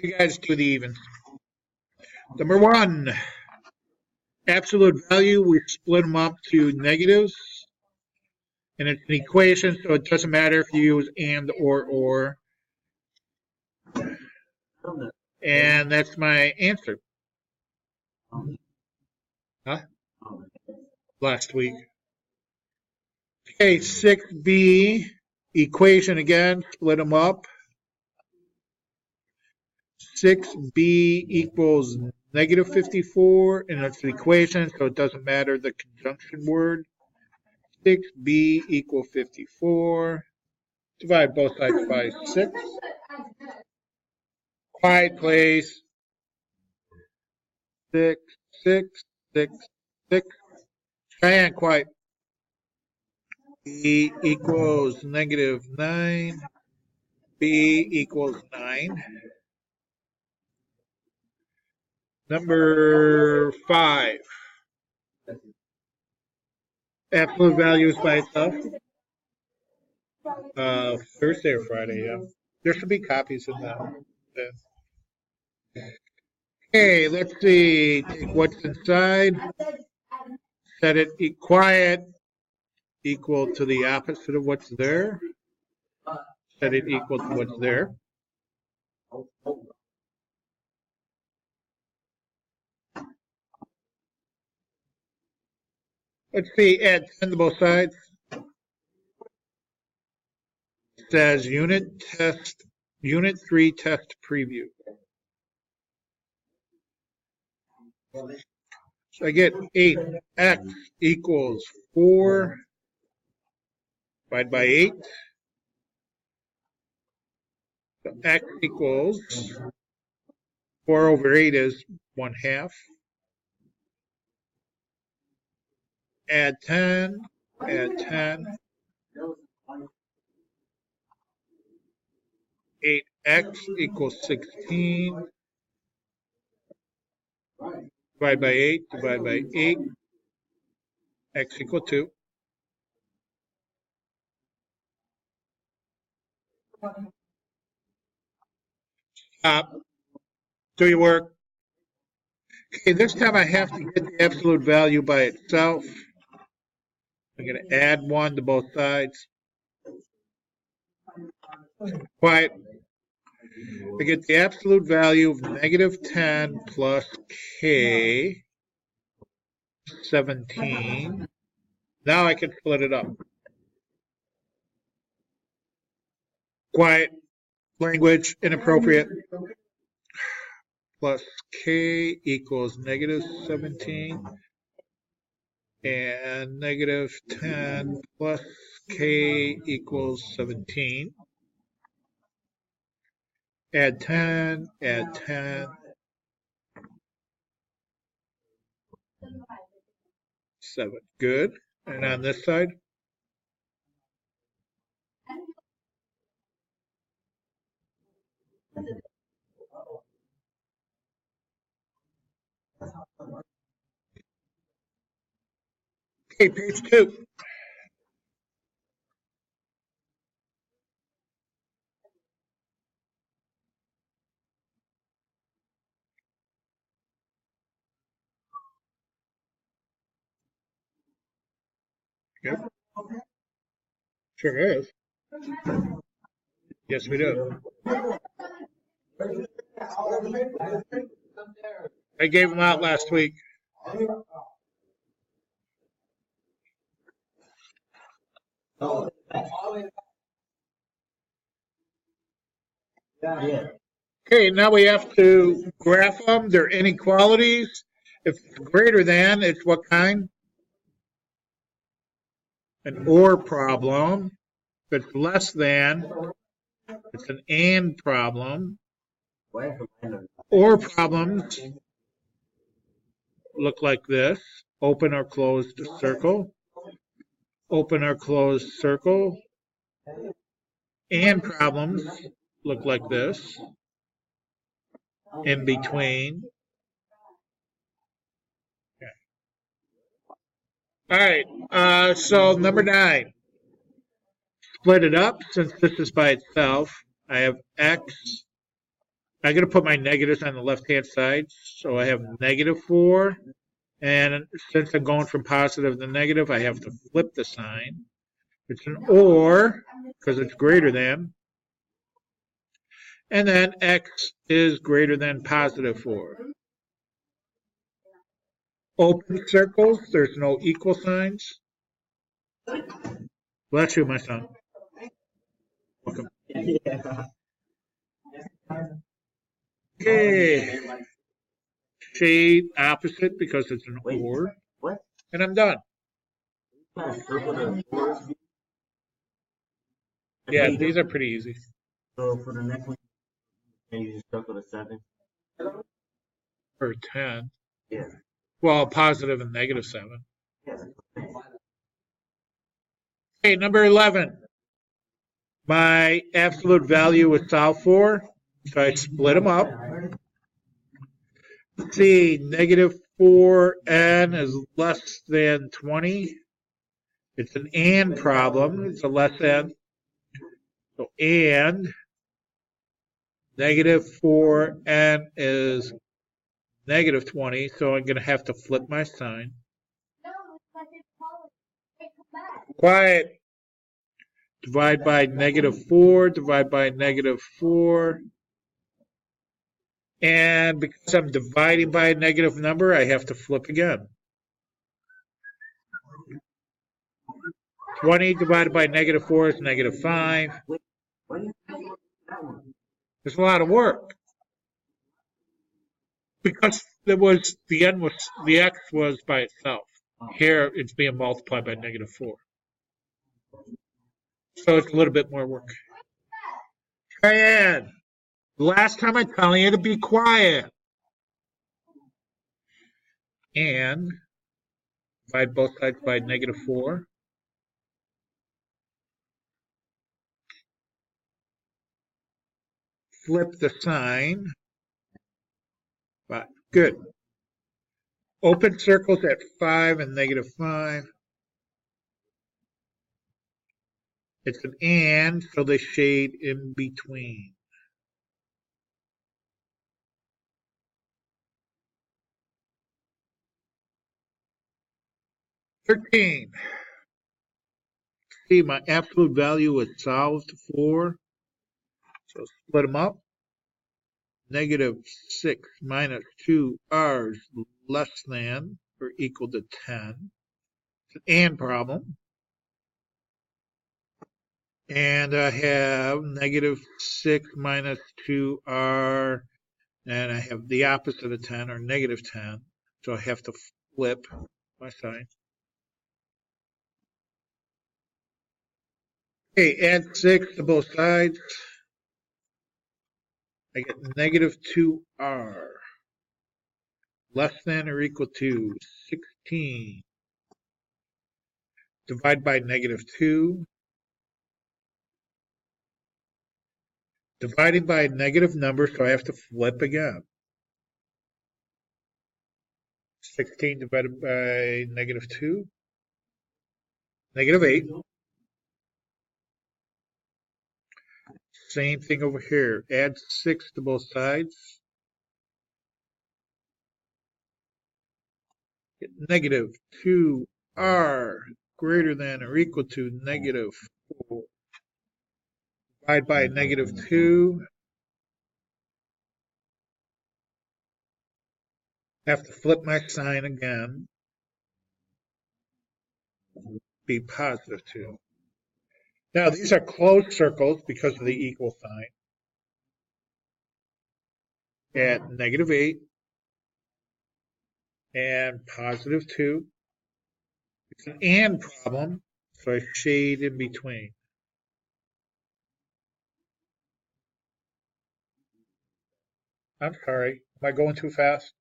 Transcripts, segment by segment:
You guys do the even. Number one, absolute value, we split them up to negatives. And it's an equation, so it doesn't matter if you use and or. And that's my answer. Huh? Last week. Okay, 6b, equation again, split them up. 6b equals negative 54, and it's an equation, so it doesn't matter the conjunction word. 6b equal 54. Divide both sides by 6. Quiet, please. 6, 6, 6, 6. Cheyenne, quiet. B equals negative 9. B equals 9. Number 5. Absolute values by itself. Thursday or Friday, yeah. There should be copies in that. Okay, let's see. Take what's inside. Set it quiet equal to the opposite of what's there. Set it equal to what's there. Let's see, add 10 to both sides. It says unit 3 test preview. So I get 8x equals 4 divided by 8. So x equals 4 over 8 is 1/2. Add 10, add 10. 8x equals 16. Divide by 8, divide by 8. X equal 2. Stop. Do your work. Okay, this time I have to get the absolute value by itself. I'm going to add 1 to both sides. Quiet. I get the absolute value of negative 10 plus k, 17. Now I can split it up. Quiet. Language inappropriate. Plus k equals negative 17. And negative 10 plus k equals 17. Add 10, add 10. 7, good. And on this side? Okay, page 2. Yep. Sure is. Yes, we do. I gave them out last week. Okay, now we have to graph them. They're inequalities. If it's greater than, it's what kind? An OR problem. If it's less than, it's an AND problem. OR problems look like this. Open or closed circle. Open or closed circle. AND problems look like this. In between. Okay. All right, so number 9. Split it up since this is by itself. I have x I'm going to put my negatives on the left-hand side. So I have -4. And since I'm going from positive to negative, I have to flip the sign. It's an or because it's greater than. And then x is greater than +4. Open circles, there's no equal signs. Bless you, my son. Welcome. Okay. Shade opposite because it's an or. And I'm done. Yeah, these are pretty easy. So for the next one, can you just circle the 7? Or 10. Yeah. Well, positive and -7. Yeah. Okay, number 11. My absolute value is solved for, so I split them up. Let's see, -4n is less than 20. It's an and problem. It's a less than. So and -4n is -20. So I'm going to have to flip my sign. Quiet. Divide by -4. Divide by -4. And because I'm dividing by a negative number, I have to flip again. 20 divided by -4 is -5. There's a lot of work. Because the x was by itself. Here it's being multiplied by -4. So it's a little bit more work. Cheyenne, last time I'm telling you to be quiet. And divide both sides by -4. Flip the sign. But good. Open circles at 5 and -5. It's an and, so they shade in between. $13. See, my absolute value is solved for. So split them up. -6 minus 2r is less than or equal to 10. It's an and problem. And I have -6 minus 2r, and I have the opposite of 10, or -10. So I have to flip my sign. Okay, add 6 to both sides. I get -2r less than or equal to 16. Divide by -2. Dividing by a negative number, so I have to flip again. 16 divided by -2. -8. Same thing over here. Add 6 to both sides. Get -2r greater than or equal to -4. Divide by -2. Have to flip my sign again. Be +2. Now these are closed circles because of the equal sign. At -8 and +2. It's an and problem, so I shade in between. I'm sorry. Am I going too fast?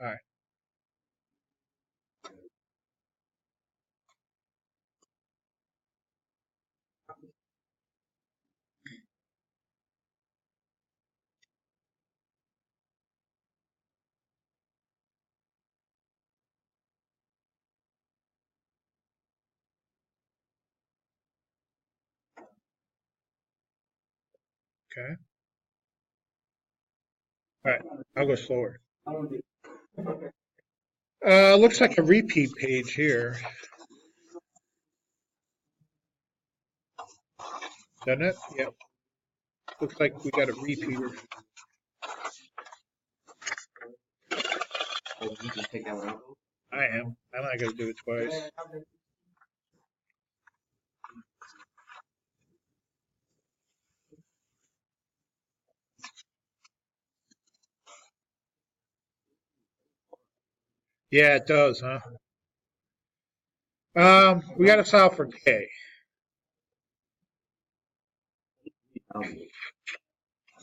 All right. Okay. All right, I'll go slower. Looks like a repeat page here. Doesn't it? Yep. Looks like we got a repeater. You can take that one out. I am. I'm not going to do it twice. Yeah, it does, huh? We got to solve for K.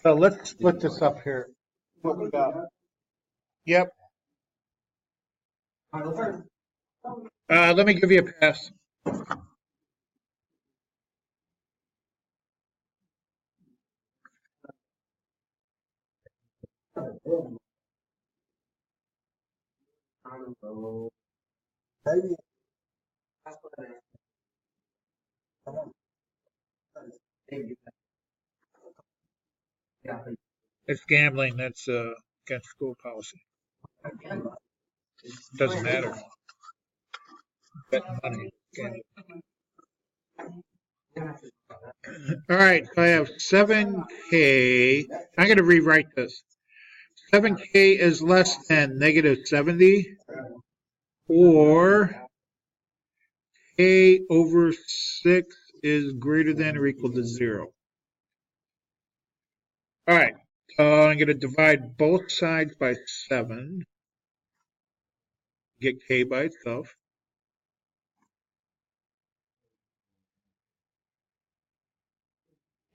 So let's split this up here. What we got? Yep. Let me give you a pass. It's gambling. That's against school policy. Doesn't matter. Betting money. Gambling. All right, so I have 7K. I'm going to rewrite this. 7K is less than negative 70, or K over 6 is greater than or equal to 0. All right, so I'm going to divide both sides by 7. Get K by itself.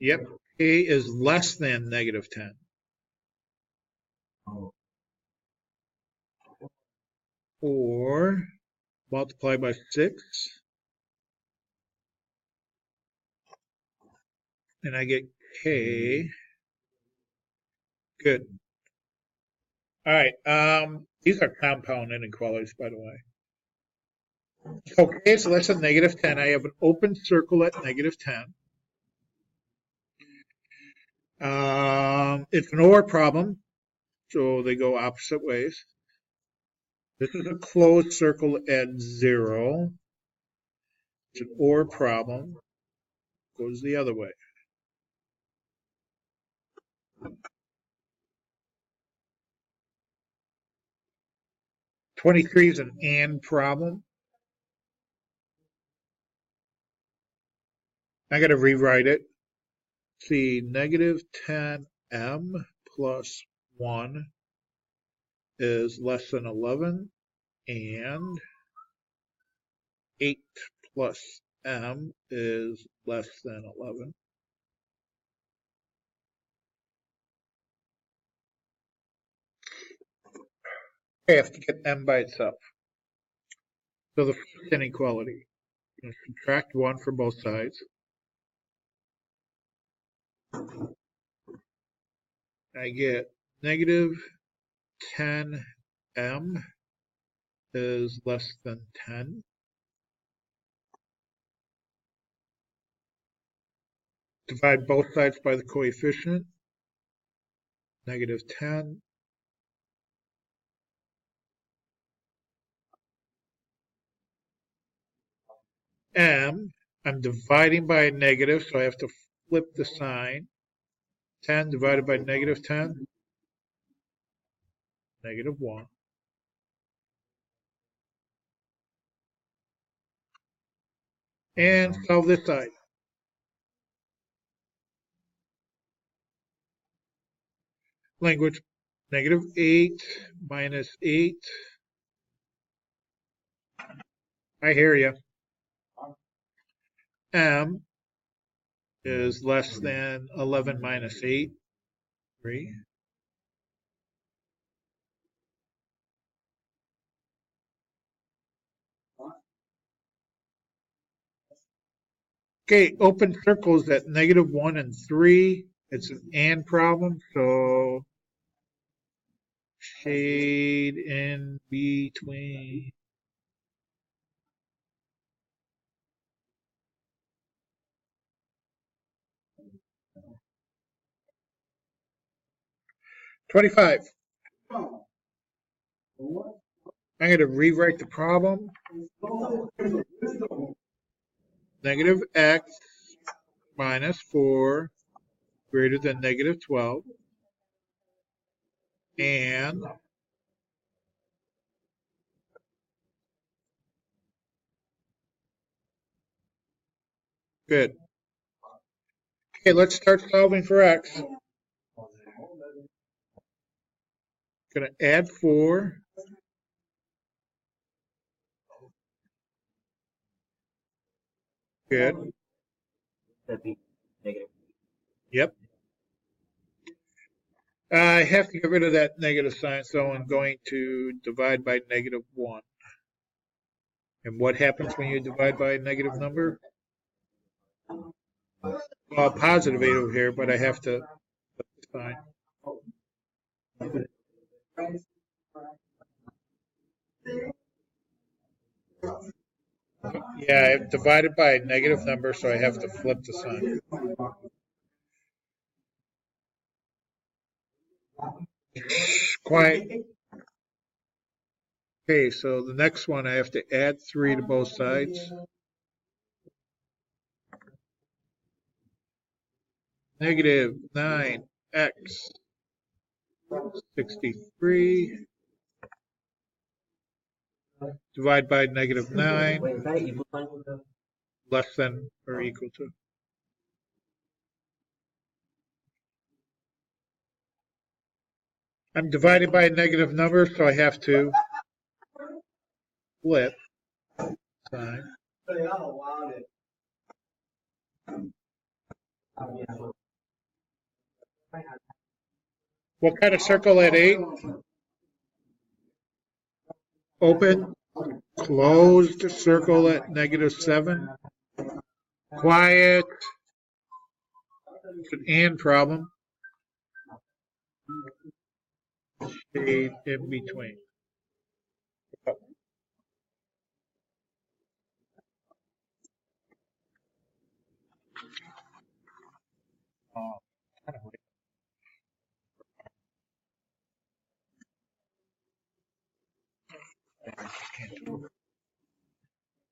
Yep, K is less than negative 10. Or multiply by 6. And I get K. Good. All right, these are compound inequalities, by the way. Okay, so that's a negative 10. I have an open circle at negative 10. It's an OR problem, so they go opposite ways. This is a closed circle at 0. It's an OR problem, goes the other way. (23) is an AND problem. I got to rewrite it. See, negative 10m plus 1 is less than 11, and 8 plus m is less than 11. I have to get m by itself. So the first inequality, I'm going to subtract 1 from both sides. I get negative 10m is less than 10. Divide both sides by the coefficient. Negative 10. M, I'm dividing by a negative, so I have to flip the sign. 10 divided by negative 10, negative 1. And solve this side. Language, negative 8 minus 8. I hear you. M is less than 11 minus 8, 3. Okay, open circles at negative 1 and 3. It's an AND problem, so shade in between. 25. I'm going to rewrite the problem. Negative x minus 4 greater than negative 12. And good. Okay, let's start solving for x. Going to add 4. Good. That'd be negative. Yep. I have to get rid of that negative sign, so I'm going to divide by negative 1. And what happens when you divide by a negative number? Well, positive 8 over here, but I have to put the sign. Yeah, I've divided by a negative number, so I have to flip the sign. Quiet. Okay, so the next one I have to add 3 to both sides. Negative 9x 63. Divide by negative 9. Wait, is that equal sign with the? Less than or equal to. I'm divided by a negative number, so I have to flip sign. What kind of circle at 8? Open, closed circle at negative 7. Quiet. It's an and problem. Shade in between.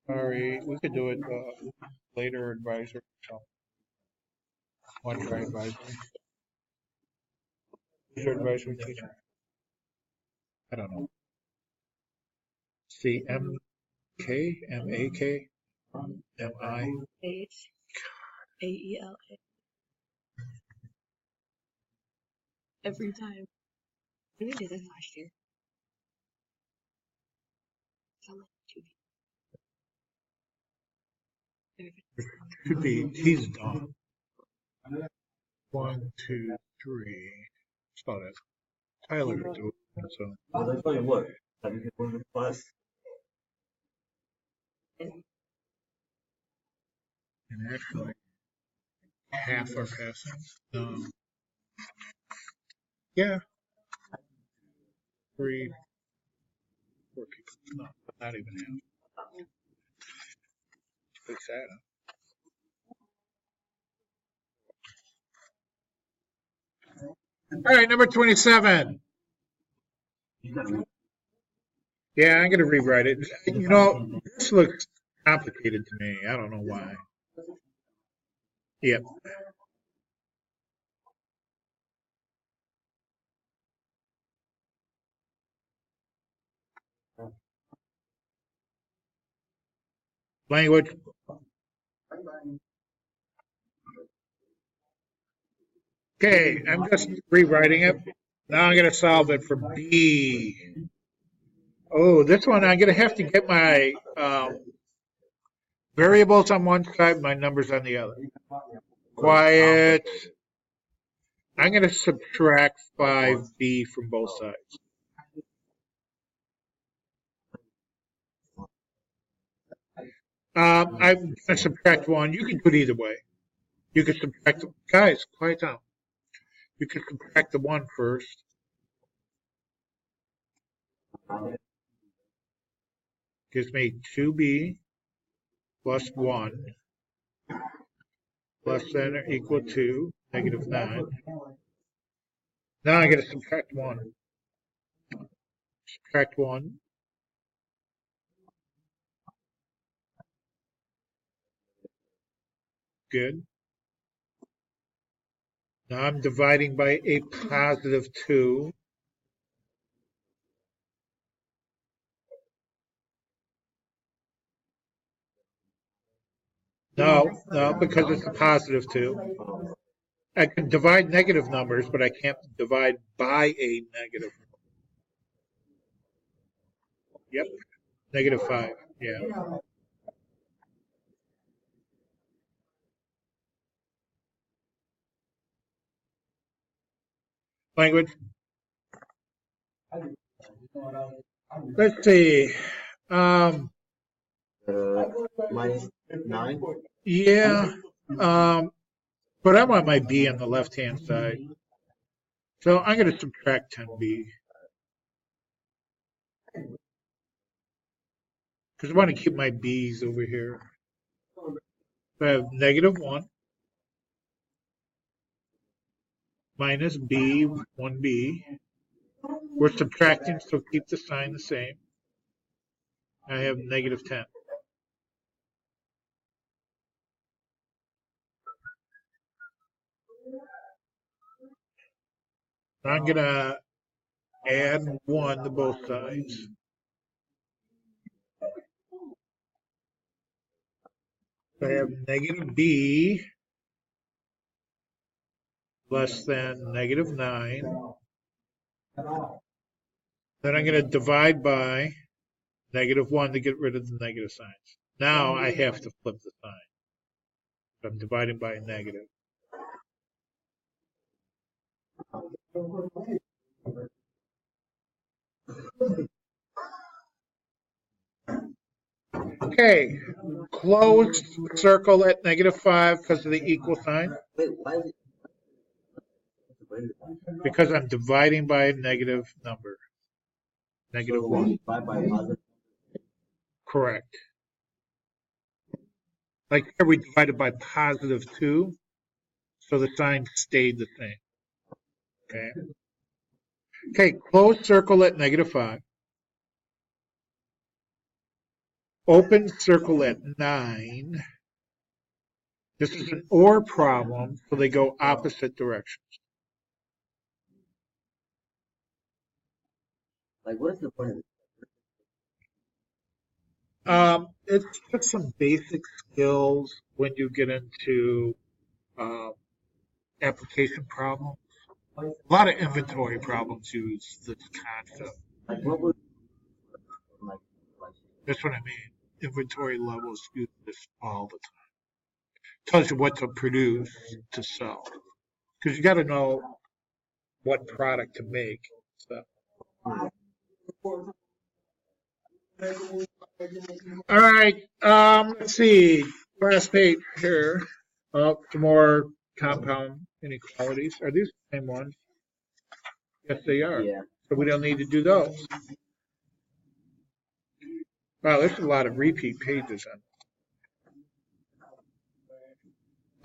Sorry, we could do it later, advisor. One try advisor. Advisory teacher. I don't know. C M K M A K M I H A E L A. Every time. We did it last year. Sound like 2 people. Should be. He's done. 1, 2, 3. Saw that. Tyler to do it. So. Well, that's only what? Have you been in the class? And actually, half are passing. Yeah. 3, 4 people. No, not even half. Pretty sad. All right, number 27. Yeah, I'm going to rewrite it. You know, this looks complicated to me. I don't know why. Yep. Language. Okay, I'm just rewriting it. Now I'm going to solve it for B. Oh, this one I'm going to have to get my variables on one side, my numbers on the other. Quiet. I'm going to subtract 5B from both sides. I'm going to subtract 1. You can do it either way. You can subtract, guys, quiet down. You can subtract the 1 first. Gives me 2B plus 1 less than or equal to negative 9. Now I gotta subtract 1. Subtract 1. Good. Now I'm dividing by a positive 2. No, because it's a positive 2. I can divide negative numbers, but I can't divide by a negative. Yep, negative 5. Yeah. Language. Let's see. Minus 9. Yeah. But I want my B on the left-hand side. So I'm going to subtract 10B. Because I want to keep my B's over here. So I have negative 1 minus B, 1B. We're subtracting, so keep the sign the same. I have negative 10. I'm going to add 1 to both sides. So I have negative B less than negative 9. Then I'm going to divide by negative 1 to get rid of the negative signs. Now I have to flip the sign. I'm dividing by a negative. Okay, close circle at negative 5 because of the equal sign. Wait, why is it? Because I'm dividing by a negative number. Negative 1. Divide by positive. Correct. Like here we divided by positive 2, so the sign stayed the same. Okay. Okay, close circle at negative 5. Open circle at 9. This is an OR problem, so they go opposite directions. Like, what is the point of it? It's just some basic skills when you get into application problems. A lot of inventory problems use this concept. Like, what would, like, That's what I mean. Inventory levels use this all the time. Tells you what to produce to sell. Because you got to know what product to make. So. All right. Let's see. Last page here. Some more compound inequalities. Are these the same ones? Yes, they are. yeah. So we don't need to do those. Wow, there's a lot of repeat pages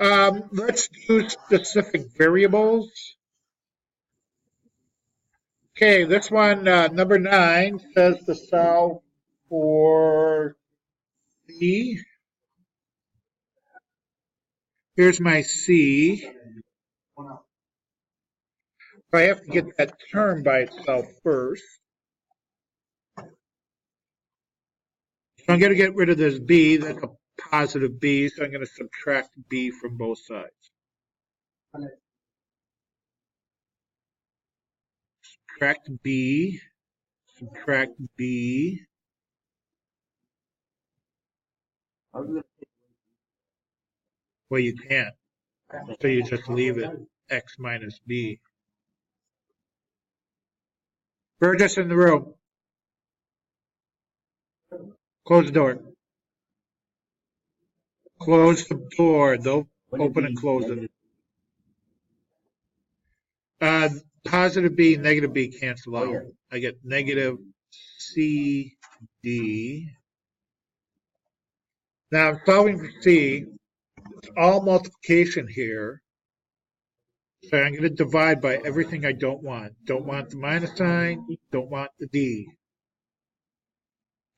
on. Let's do specific variables. Okay, this one, number 9, says to solve for C. Here's my C. I have to get that term by itself first. So I'm going to get rid of this B. That's a positive B, so I'm going to subtract B from both sides. Subtract B. Subtract B. Well, you can't. So you just leave it X minus B. Burgess in the room. Close the door. Close the door. They'll open and close it. Positive B, negative B cancel out. I get negative C, D. Now I'm solving for C. It's all multiplication here. So I'm going to divide by everything I don't want. Don't want the minus sign, don't want the D.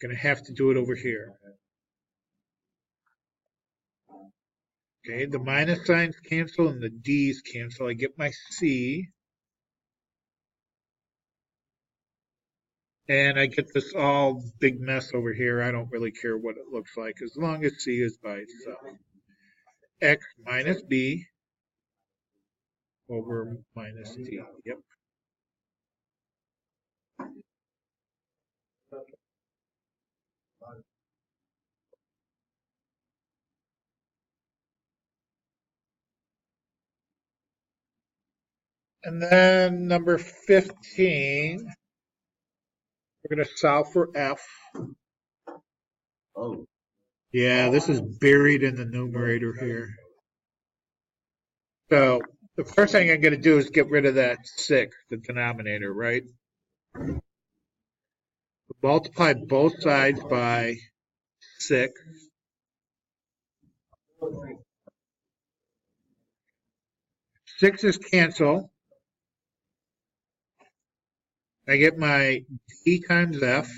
Going to have to do it over here. Okay, the minus signs cancel and the D's cancel. I get my C. And I get this all big mess over here. I don't really care what it looks like as long as C is by itself. X minus B over minus D. Yep. And then number 15, we're going to solve for F. Oh. Yeah, this is buried in the numerator here. So the first thing I'm going to do is get rid of that 6, the denominator, right? Multiply both sides by 6. Sixes cancel. I get my D times F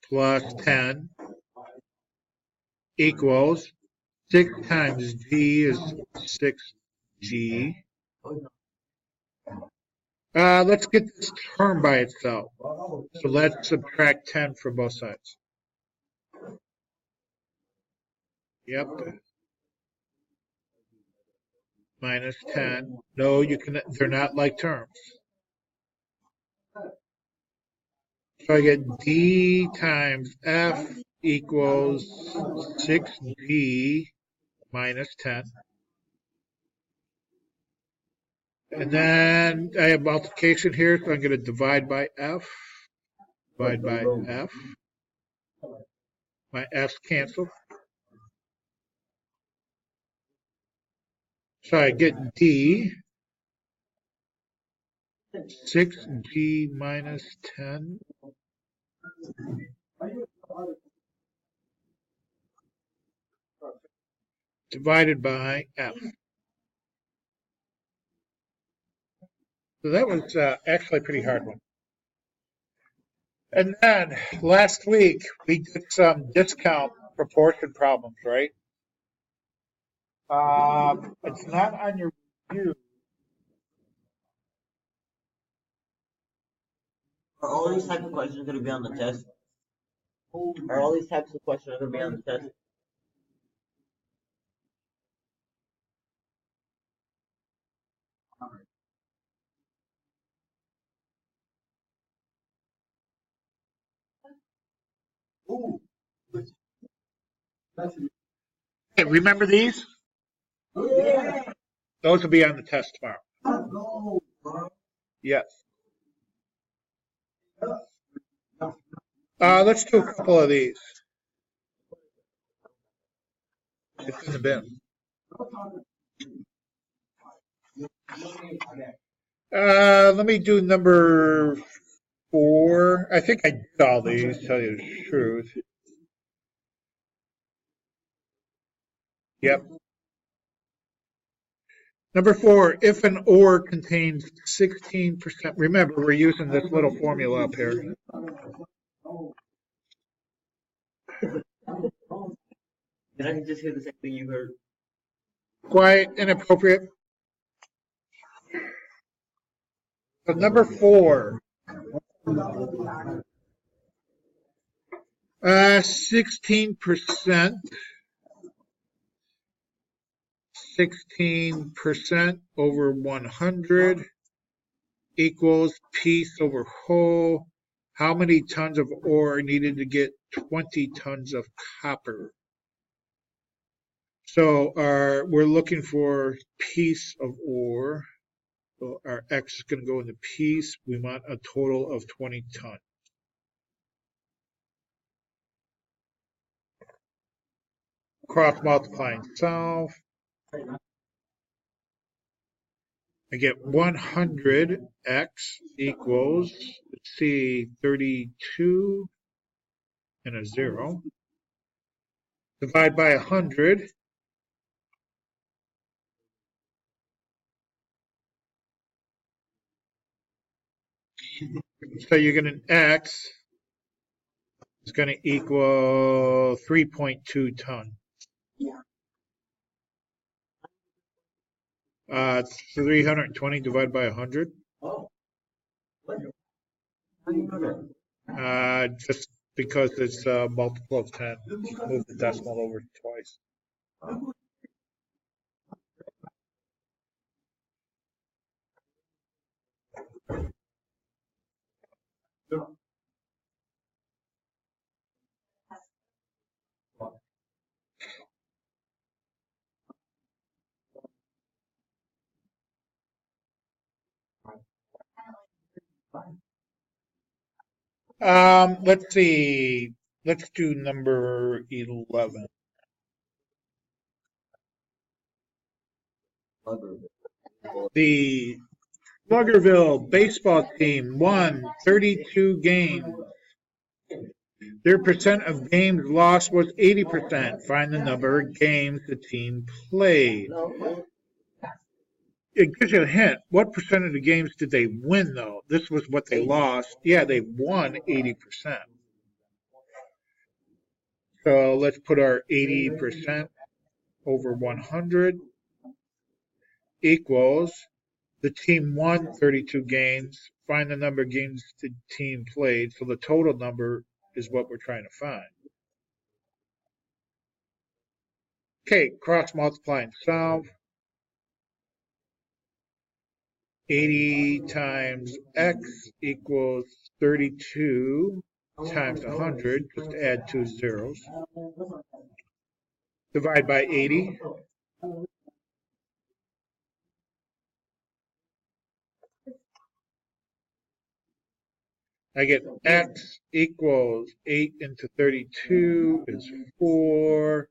plus 10 equals 6 times G is 6G. Let's get this term by itself. So let's subtract 10 from both sides. Yep. Minus 10. No, you can. They're not like terms. So I get D times F equals 6G minus 10. And then I have multiplication here, so I'm going to divide by F. Divide by F. My F's cancel. So I get D, 6G minus 10. Divided by F. So that was actually a pretty hard one. And then last week we did some discount proportion problems, right? It's not on your review. Are all these types of questions going to be on the test? Are all these types of questions going to be on the test? Hey, remember these? Yeah. Those will be on the test tomorrow. Yes. Let's do a couple of these. It's in the bin. Let me do number 4. I think I did all these, to tell you the truth. Yep. Number 4, if an ore contains 16%, remember we're using this little formula up here. Did I just hear the same thing you heard? Quite inappropriate. So number 4, 16%. 16% over 100 equals piece over whole. How many tons of ore needed to get 20 tons of copper? So we're looking for piece of ore. So our X is going to go into piece. We want a total of 20 tons. Cross multiply and solve. I get 100x equals, let's see, 32 and a 0. Divide by 100. So you're going to X is going to equal 3.2 ton. 320 divided by 100. Just because it's a multiple of 10. Just move the decimal over twice. Let's see. Let's do number 11. The Sluggerville baseball team won 32 games. Their percent of games lost was 80%. Find the number of games the team played. It gives you a hint. What percent of the games did they win, though? This was what they lost. Yeah, they won 80%. So let's put our 80% over 100 equals the team won 32 games. Find the number of games the team played. So the total number is what we're trying to find. Okay, cross multiply and solve. 80 times x equals 32 times 100. Just add 2 zeros. Divide by 80. I get x equals 8 into 32 is 4.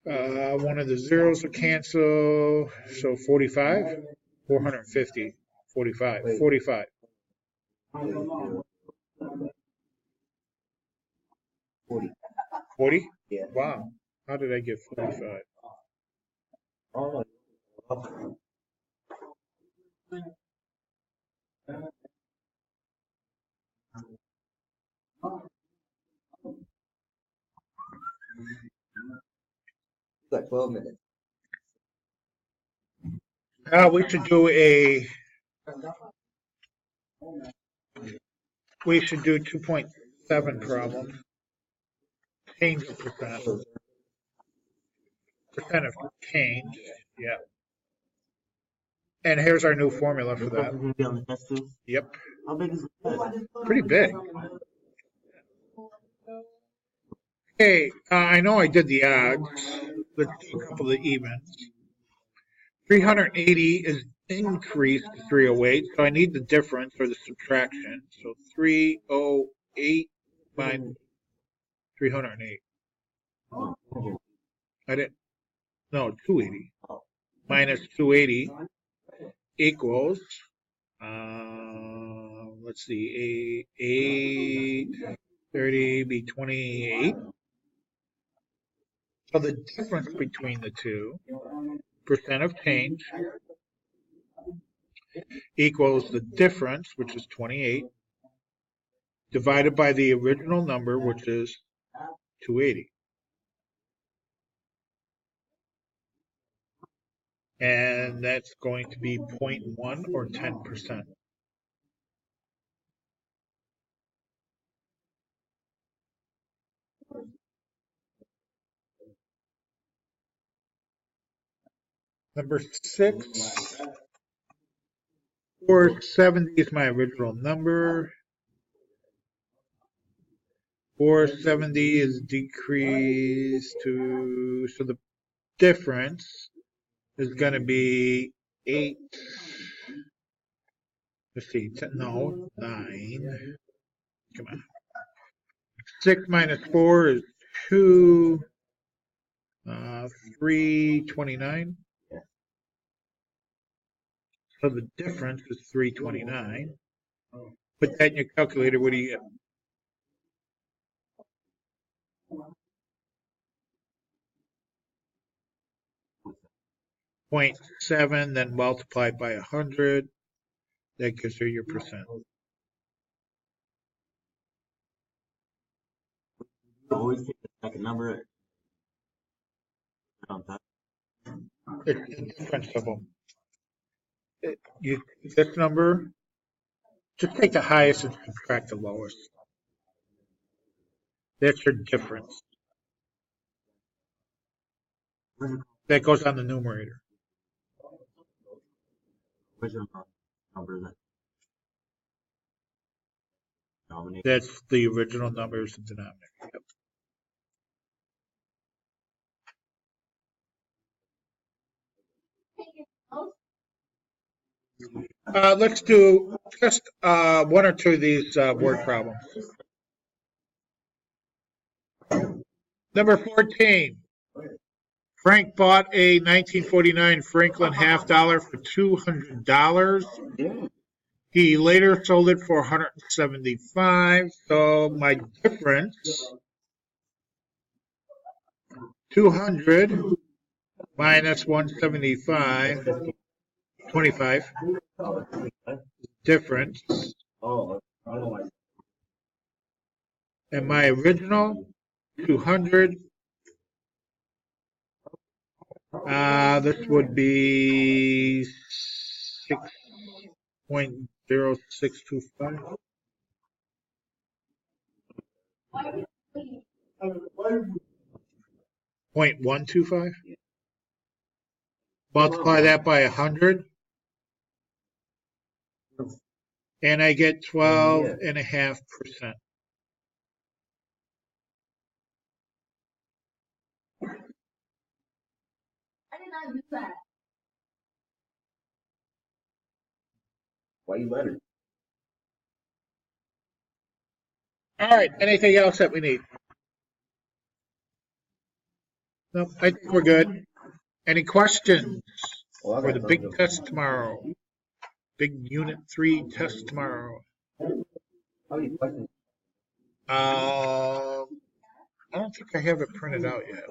One of the zeros will cancel, so 45, 450, 45, 45. 40? Yeah. Wow. How did I get 45? Got 12 minutes. We should do a. We should do 2.7 problem. Change the percent. Percent of change. Yeah. And here's our new formula for that. Going to be on the test too? Yep. How big is it? Pretty big. Okay, I know I did the odds. Let's do a couple of evens. 380 is increased to 308, so I need the difference or the subtraction. So 308 minus 308. I didn't. No, 280 minus 280 equals. Let's see, 8, 30 be 28. So the difference between the two, percent of change, equals the difference, which is 28, divided by the original number, which is 280. And that's going to be 0.1 or 10%. Number 6, 470 is my original number. 470 is decreased to, so the difference is going to be 8. Let's see, 10, no, 9. Come on. 6 minus 4 is 2. 329. So the difference is 329. Put that in your calculator. What do you get? 0.7, then multiply by 100. That gives you your percent. Always take the second number. On top. It's the difference of them. This number, just take the highest and subtract the lowest. That's your difference. That goes on the numerator. Original number that denominator. That's the original numbers and denominator. Yep. Let's do just one or two of these word problems. Number 14. Frank bought a 1949 Franklin half dollar for $200. He later sold it for $175. So my difference, 200 minus 175, 25. Difference. And my original, 200. This would be 6.0625. .125. Multiply that by 100. And I get 12.5%. Why you let it? All right. Anything else that we need? No, I think we're good. Any questions for the big test tomorrow? Big Unit 3 test tomorrow. I don't think I have it printed out yet.